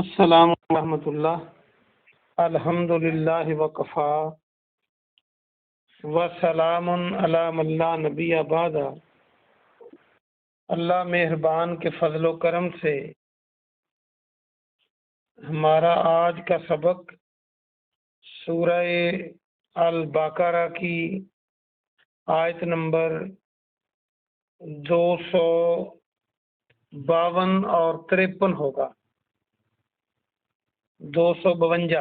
السلام ورحمۃ اللہ۔ الحمد للہ وکفا وسلام علی من لا نبی بعد۔ اللہ مہربان کے فضل و کرم سے ہمارا آج کا سبق سورہ البقرہ کی آیت نمبر 252 اور 53 ہوگا۔ 252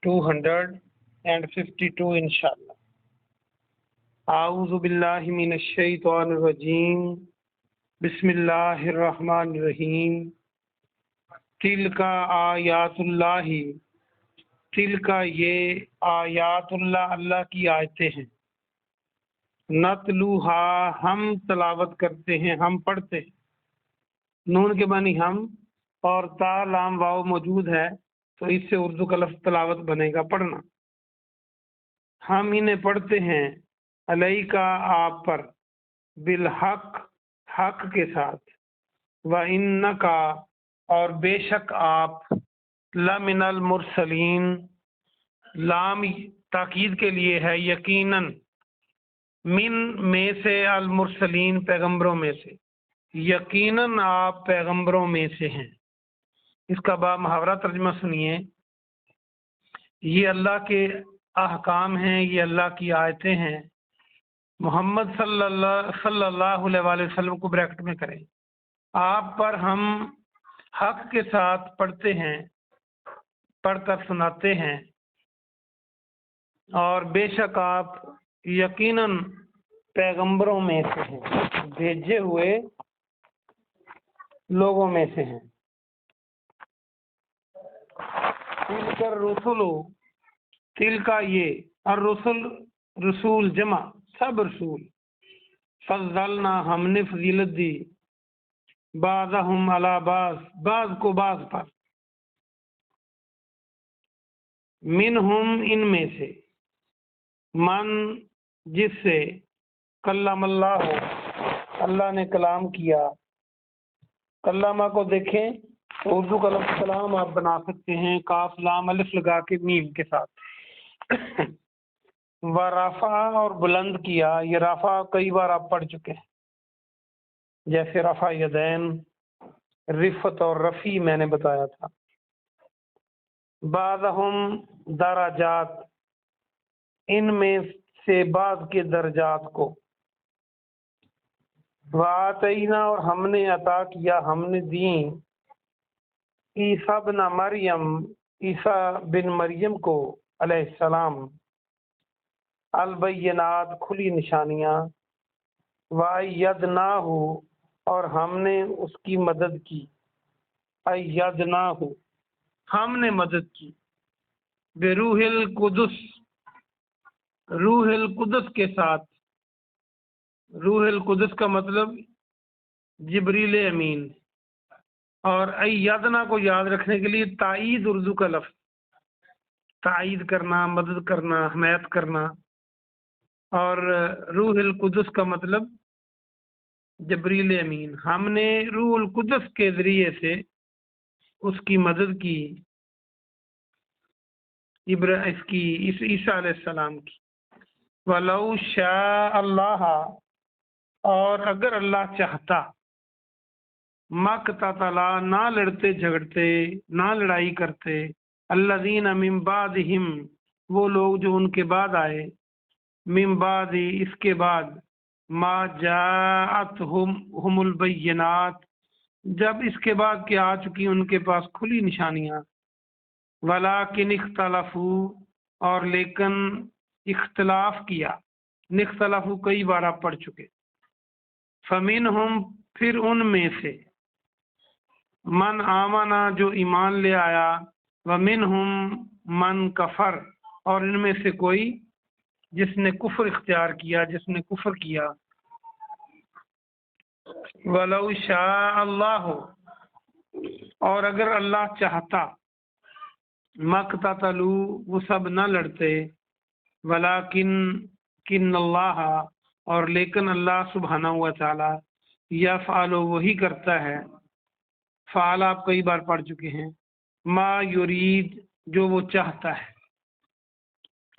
252 انشاءاللہ۔ اعوذ باللہ من الشیطان الرجیم، بسم اللہ الرحمن الرحیم۔ تلک آیات اللہ، تلک یہ آیات اللہ، اللہ کی آیتیں ہیں۔ نتلوہا ہم تلاوت کرتے ہیں، ہم پڑھتے ہیں۔ نون کے معنی ہم، اور تا لام واو موجود ہے تو اس سے اردو کا لفظ تلاوت بنے گا، پڑھنا۔ ہم انہیں پڑھتے ہیں علیکا آپ پر، بالحق حق کے ساتھ، وَإِنَّكَ اور بے شک آپ، لَمِنَ الْمُرْسَلِينَ لام تاکید کے لیے ہے، یقیناً، من میں سے، المرسلین پیغمبروں میں سے، یقیناً آپ پیغمبروں میں سے ہیں۔ اس کا با محاورہ ترجمہ سنیے۔ یہ اللہ کے احکام ہیں، یہ اللہ کی آیتیں ہیں۔ محمد صلی اللہ علیہ وآلہ وسلم کو بریکٹ میں کریں۔ آپ پر ہم حق کے ساتھ پڑھتے ہیں، پڑھ کر سناتے ہیں، اور بے شک آپ یقیناً پیغمبروں میں سے ہیں، بھیجے ہوئے لوگوں میں سے ہیں۔ تلک الرسل، تلک یہ، الرسل رسول جمع، سب رسول، فضلنا ہم نے فضیلت دی، بعضهم علی بعض، بعض کو بعض پر، منہم ان میں سے، من جس سے، کلم اللہ ہو اللہ نے کلام کیا۔ کلامہ کو دیکھیں تو اردو کا لفظ کلام آپ بنا سکتے ہیں، کاف لام الف لگا کے میم کے ساتھ۔ ورفع اور بلند کیا، یہ رفع کئی بار آپ پڑھ چکے ہیں، جیسے رفع یدین، رفت اور رفیع میں نے بتایا تھا۔ بعضہم درجات، ان میں سے بعض کے درجات کو، وآتینا اور ہم نے عطا کیا، ہم نے دیں، عیسیٰ بن مریم، عیسیٰ بن مریم کو علیہ السلام، البینات کھلی نشانیاں، وَأَيَّدْنَاهُ اور ہم نے اس کی مدد کی، أَيَّدْنَاهُ ہم نے مدد کی، بروح القدس روح القدس کے ساتھ۔ روح القدس کا مطلب جبریل امین، اور ایدنا کو یاد رکھنے کے لیے تائید اردو کا لفظ، تائید کرنا، مدد کرنا، حمایت کرنا، اور روح القدس کا مطلب جبریل امین۔ ہم نے روح القدس کے ذریعے سے اس کی مدد کی، اس کی عیسیٰ علیہ السلام کی۔ وَلَوْ شَاءَ اللَّهُ اور اگر اللہ چاہتا، مَقْتَتَلَ نہ لڑتے جھگڑتے، نہ لڑائی کرتے، الَّذِينَ مِن بَعْدِهِمْ وہ لوگ جو ان کے بعد آئے، من بعد اس کے بعد، ما جاءتہم البینات جب اس کے بعد کہ آ چکی ان کے پاس کھلی نشانیاں، ولیکن اختلفوا اور لیکن اختلاف کیا، اختلافو کئی بار آپ پڑھ چکے۔ فمنہم پھر ان میں سے، من آمنا جو ایمان لے آیا، ومنہم من کفر اور ان میں سے کوئی جس نے کفر اختیار کیا، جس نے کفر کیا۔ ولو شاء اللہ اور اگر اللہ چاہتا، مقتتلوا وہ سب نہ لڑتے، ولیکن اللہ اور لیکن اللہ سبحانہ و تعالی، یفعل وہی کرتا ہے، فعل آپ کئی بار پڑھ چکے ہیں، ما یرید جو وہ چاہتا ہے۔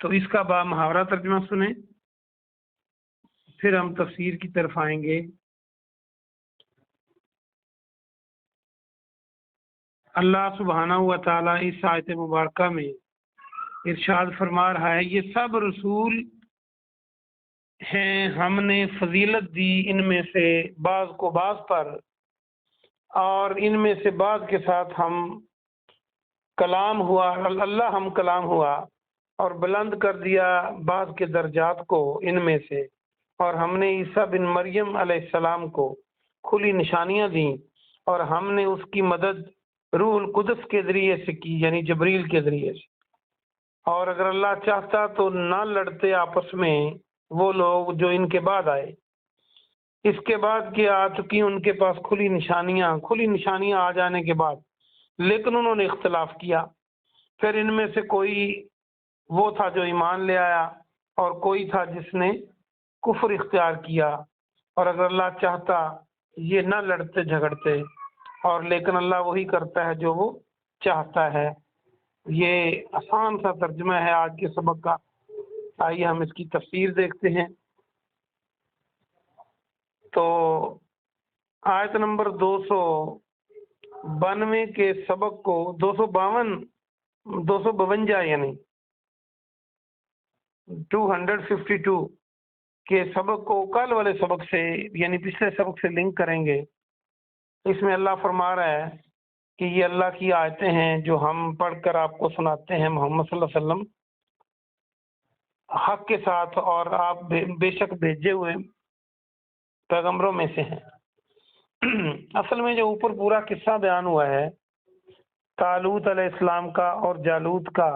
تو اس کا با محاورہ ترجمہ سنیں، پھر ہم تفسیر کی طرف آئیں گے۔ اللہ سبحانہ و تعالیٰ اس آیت مبارکہ میں ارشاد فرما رہا ہے، یہ سب رسول ہیں، ہم نے فضیلت دی ان میں سے بعض کو بعض پر، اور ان میں سے بعض کے ساتھ ہم کلام ہوا، اللہ ہم کلام ہوا اور بلند کر دیا بعض کے درجات کو ان میں سے، اور ہم نے عیسیٰ بن مریم علیہ السلام کو کھلی نشانیاں دیں، اور ہم نے اس کی مدد روح القدس کے ذریعے سے کی، یعنی جبریل کے ذریعے سے۔ اور اگر اللہ چاہتا تو نہ لڑتے آپس میں وہ لوگ جو ان کے بعد آئے، اس کے بعد کہ آ چکی ان کے پاس کھلی نشانیاں آ جانے کے بعد، لیکن انہوں نے اختلاف کیا۔ پھر ان میں سے کوئی وہ تھا جو ایمان لے آیا، اور کوئی تھا جس نے کفر اختیار کیا، اور اگر اللہ چاہتا یہ نہ لڑتے جھگڑتے، اور لیکن اللہ وہی کرتا ہے جو وہ چاہتا ہے۔ یہ آسان سا ترجمہ ہے آج کے سبق کا، آئیے ہم اس کی تفسیر دیکھتے ہیں۔ تو آیت نمبر 292 کے سبق کو 252 یعنی 252 کے سبق کو کل والے سبق سے یعنی پچھلے سبق سے لنک کریں گے۔ اس میں اللہ فرما رہا ہے کہ یہ اللہ کی آیتیں ہیں جو ہم پڑھ کر آپ کو سناتے ہیں، محمد صلی اللہ علیہ وسلم حق کے ساتھ، اور آپ بے شک بھیجے ہوئے پیغمبروں میں سے ہیں۔ اصل میں جو اوپر پورا قصہ بیان ہوا ہے طالوت علیہ السلام کا اور جالوت کا،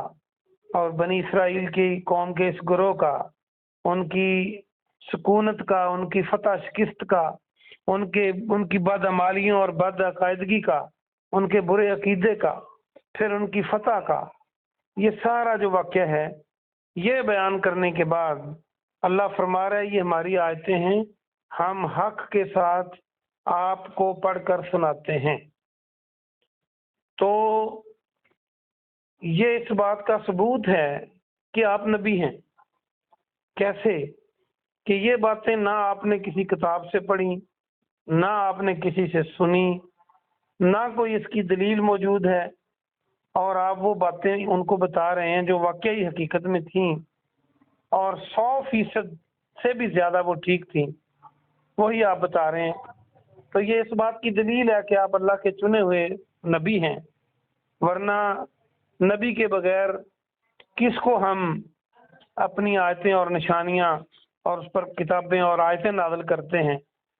اور بنی اسرائیل کی قوم کے اس گروہ کا، ان کی سکونت کا، ان کی فتح شکست کا، ان کی بدعمالیوں اور بد عقائدگی کا، ان کے برے عقیدے کا، پھر ان کی فتح کا، یہ سارا جو واقعہ ہے یہ بیان کرنے کے بعد اللہ فرما رہا ہے یہ ہماری آیتیں ہیں، ہم حق کے ساتھ آپ کو پڑھ کر سناتے ہیں۔ تو یہ اس بات کا ثبوت ہے کہ آپ نبی ہیں۔ کیسے؟ کہ یہ باتیں نہ آپ نے کسی کتاب سے پڑھی، نہ آپ نے کسی سے سنی، نہ کوئی اس کی دلیل موجود ہے، اور آپ وہ باتیں ان کو بتا رہے ہیں جو واقعی حقیقت میں تھیں، اور 100% سے بھی زیادہ وہ ٹھیک تھیں، وہی آپ بتا رہے ہیں۔ تو یہ اس بات کی دلیل ہے کہ آپ اللہ کے چنے ہوئے نبی ہیں، ورنہ نبی کے بغیر کس کو ہم اپنی آیتیں اور نشانیاں اور اس پر کتابیں اور آیتیں نازل کرتے ہیں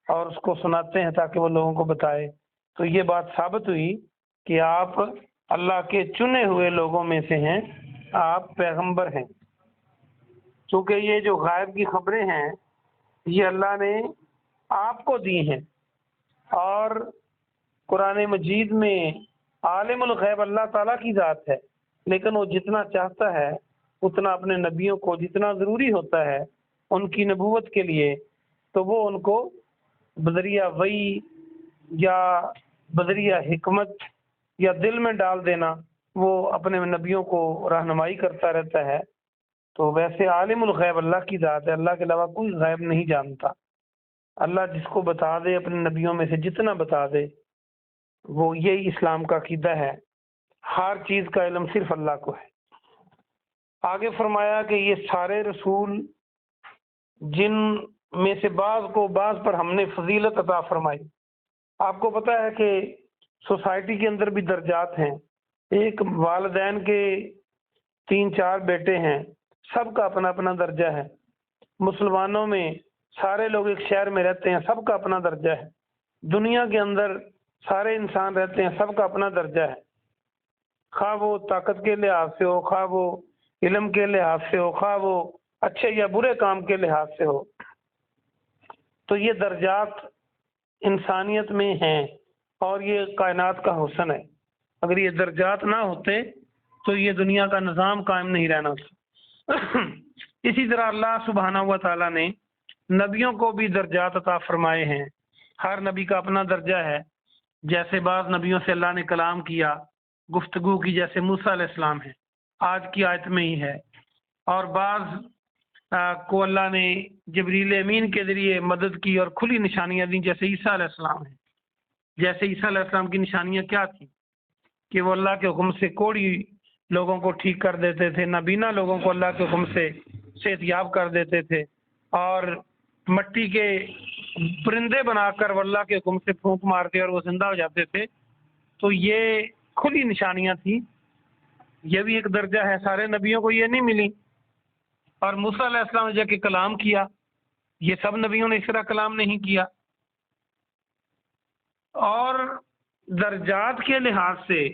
اور اس کو سناتے ہیں تاکہ وہ لوگوں کو بتائے۔ تو یہ بات ثابت ہوئی کہ آپ اللہ کے چنے ہوئے لوگوں میں سے ہیں، آپ پیغمبر ہیں۔ چونکہ یہ جو غائب کی خبریں ہیں یہ اللہ نے آپ کو دی ہیں، اور قرآن مجید میں عالم الغیب اللہ تعالیٰ کی ذات ہے، لیکن وہ جتنا چاہتا ہے اتنا اپنے نبیوں کو، جتنا ضروری ہوتا ہے ان کی نبوت کے لیے، تو وہ ان کو بذریعہ وحی یا بذریعہ حکمت یا دل میں ڈال دینا، وہ اپنے نبیوں کو رہنمائی کرتا رہتا ہے۔ تو ویسے عالم الغیب اللہ کی ذات ہے، اللہ کے علاوہ کوئی غیب نہیں جانتا۔ اللہ جس کو بتا دے اپنے نبیوں میں سے جتنا بتا دے، وہ یہی اسلام کا عقیدہ ہے، ہر چیز کا علم صرف اللہ کو ہے۔ آگے فرمایا کہ یہ سارے رسول جن میں سے بعض کو بعض پر ہم نے فضیلت عطا فرمائی۔ آپ کو پتہ ہے کہ سوسائٹی کے اندر بھی درجات ہیں، ایک والدین کے 3-4 بیٹے ہیں، سب کا اپنا اپنا درجہ ہے۔ مسلمانوں میں سارے لوگ ایک شہر میں رہتے ہیں، سب کا اپنا درجہ ہے۔ دنیا کے اندر سارے انسان رہتے ہیں، سب کا اپنا درجہ ہے، خواہ وہ طاقت کے لحاظ سے ہو، خواہ وہ علم کے لحاظ سے ہو، خواہ وہ اچھے یا برے کام کے لحاظ سے ہو۔ تو یہ درجات انسانیت میں ہیں، اور یہ کائنات کا حسن ہے۔ اگر یہ درجات نہ ہوتے تو یہ دنیا کا نظام قائم نہیں رہنا تھا۔ اسی طرح اللہ سبحانہ و تعالیٰ نے نبیوں کو بھی درجات عطا فرمائے ہیں، ہر نبی کا اپنا درجہ ہے۔ جیسے بعض نبیوں سے اللہ نے کلام کیا، گفتگو کی، جیسے موسیٰ علیہ السلام ہے، آج کی آیت میں ہی ہے، اور بعض کو اللہ نے جبریل امین کے ذریعے مدد کی اور کھلی نشانیاں دیں، جیسے عیسیٰ علیہ السلام ہیں۔ جیسے عیسیٰ علیہ السلام کی نشانیاں کیا تھیں کہ وہ اللہ کے حکم سے کوڑی لوگوں کو ٹھیک کر دیتے تھے، نابینا لوگوں کو اللہ کے حکم سے صحت یاب کر دیتے تھے، اور مٹی کے پرندے بنا کر وہ اللہ کے حکم سے پھونک مارتے اور وہ زندہ ہو جاتے تھے۔ تو یہ کھلی نشانیاں تھیں، یہ بھی ایک درجہ ہے، سارے نبیوں کو یہ نہیں ملی۔ اور موسیٰ علیہ السلام نے جا کے کلام کیا، یہ سب نبیوں نے اس طرح کلام نہیں کیا۔ اور درجات کے لحاظ سے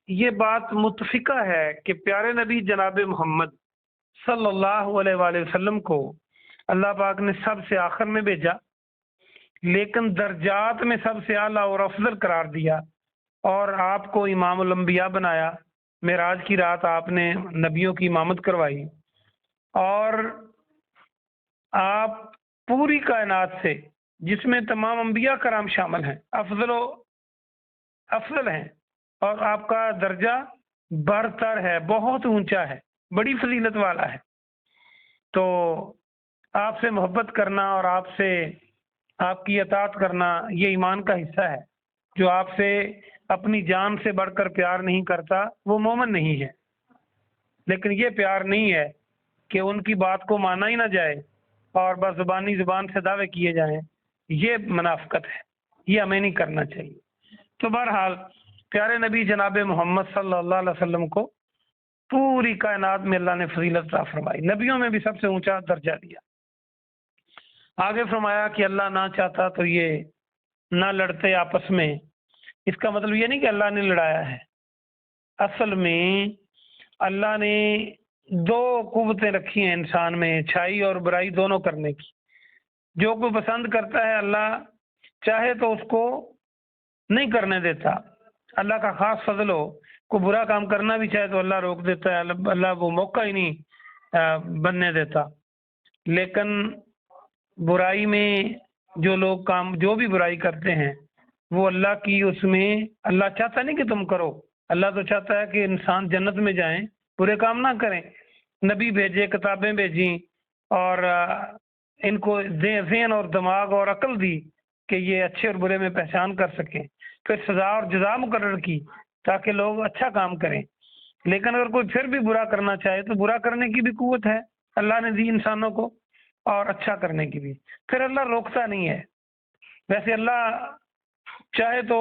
یہ بات متفقہ ہے کہ پیارے نبی جناب محمد صلی اللہ علیہ وآلہ وسلم کو اللہ پاک نے سب سے آخر میں بھیجا، لیکن درجات میں سب سے اعلیٰ اور افضل قرار دیا، اور آپ کو امام الانبیاء بنایا۔ معراج کی رات آپ نے نبیوں کی امامت کروائی، اور آپ پوری کائنات سے، جس میں تمام انبیاء کرام شامل ہیں، افضل ہیں، اور آپ کا درجہ برتر ہے، بہت اونچا ہے، بڑی فضیلت والا ہے۔ تو آپ سے محبت کرنا اور آپ سے آپ کی اطاعت کرنا یہ ایمان کا حصہ ہے۔ جو آپ سے اپنی جان سے بڑھ کر پیار نہیں کرتا وہ مومن نہیں ہے۔ لیکن یہ پیار نہیں ہے کہ ان کی بات کو مانا ہی نہ جائے اور بس زبان سے دعوے کیے جائیں، یہ منافقت ہے، یہ ہمیں نہیں کرنا چاہیے۔ تو بہرحال پیارے نبی جناب محمد صلی اللہ علیہ وسلم کو پوری کائنات میں اللہ نے فضیلت عطا فرمائی، نبیوں میں بھی سب سے اونچا درجہ دیا۔ آگے فرمایا کہ اللہ نہ چاہتا تو یہ نہ لڑتے آپس میں۔ اس کا مطلب یہ نہیں کہ اللہ نے لڑایا ہے، اصل میں اللہ نے دو قوتیں رکھی ہیں انسان میں، اچھائی اور برائی دونوں کرنے کی۔ جو کوئی پسند کرتا ہے اللہ چاہے تو اس کو نہیں کرنے دیتا، اللہ کا خاص فضل ہو، کوئی برا کام کرنا بھی چاہے تو اللہ روک دیتا ہے، اللہ وہ موقع ہی نہیں بننے دیتا۔ لیکن برائی میں جو بھی برائی کرتے ہیں وہ اللہ کی، اس میں اللہ چاہتا نہیں کہ تم کرو، اللہ تو چاہتا ہے کہ انسان جنت میں جائیں، برے کام نہ کریں۔ نبی بھیجے، کتابیں بھیجیں، اور ان کو ذہن اور دماغ اور عقل دی کہ یہ اچھے اور برے میں پہچان کر سکیں، پھر سزا اور جزا مقرر کی تاکہ لوگ اچھا کام کریں۔ لیکن اگر کوئی پھر بھی برا کرنا چاہے تو برا کرنے کی بھی قوت ہے اللہ نے دی انسانوں کو، اور اچھا کرنے کی بھی، پھر اللہ روکتا نہیں ہے۔ ویسے اللہ چاہے تو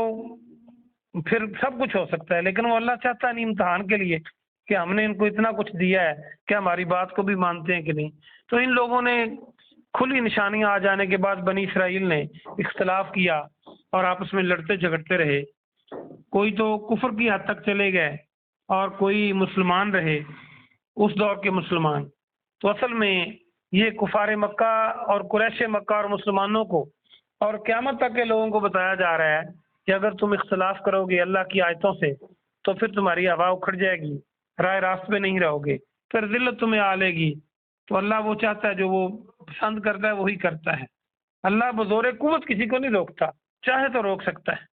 پھر سب کچھ ہو سکتا ہے، لیکن وہ اللہ چاہتا نہیں امتحان کے لیے کہ ہم نے ان کو اتنا کچھ دیا ہے کہ ہماری بات کو بھی مانتے ہیں کہ نہیں۔ تو ان لوگوں نے کھلی نشانیاں آ جانے کے بعد بنی اسرائیل نے اختلاف کیا اور آپس میں لڑتے جھگڑتے رہے، کوئی تو کفر کی حد تک چلے گئے اور کوئی مسلمان رہے، اس دور کے مسلمان۔ تو اصل میں یہ کفار مکہ اور قریش مکہ اور مسلمانوں کو اور قیامت تک کے لوگوں کو بتایا جا رہا ہے کہ اگر تم اختلاف کرو گے اللہ کی آیتوں سے تو پھر تمہاری ہوا اکھڑ جائے گی، راہ راست پہ نہیں رہو گے، پھر ذلت تمہیں آ لے گی۔ تو اللہ وہ چاہتا ہے، جو وہ پسند کرتا ہے وہی کرتا ہے۔ اللہ بزور قوت کسی کو نہیں روکتا، چاہے تو روک سکتا ہے۔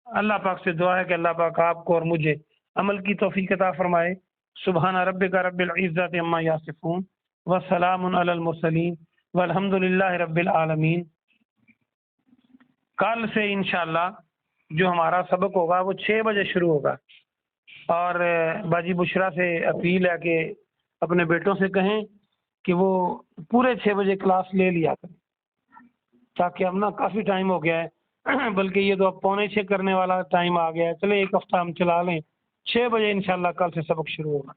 اللہ پاک سے دعا ہے کہ اللہ پاک آپ کو اور مجھے عمل کی توفیق عطا فرمائے۔ سبحان ربک رب العزت عما یصفون وسلام علی المرسلین والحمد للہ رب العالمین۔ کل سے انشاءاللہ جو ہمارا سبق ہوگا وہ 6 بجے شروع ہوگا، اور باجی بشرا سے اپیل ہے کہ اپنے بیٹوں سے کہیں کہ وہ پورے 6 بجے کلاس لے لیا کریں، تاکہ اب نا کافی ٹائم ہو گیا ہے، بلکہ یہ تو اب 5:45 کرنے والا ٹائم آ گیا ہے، چلے ایک ہفتہ ہم چلا لیں، 6 بجے انشاءاللہ کل سے سبق شروع ہوگا۔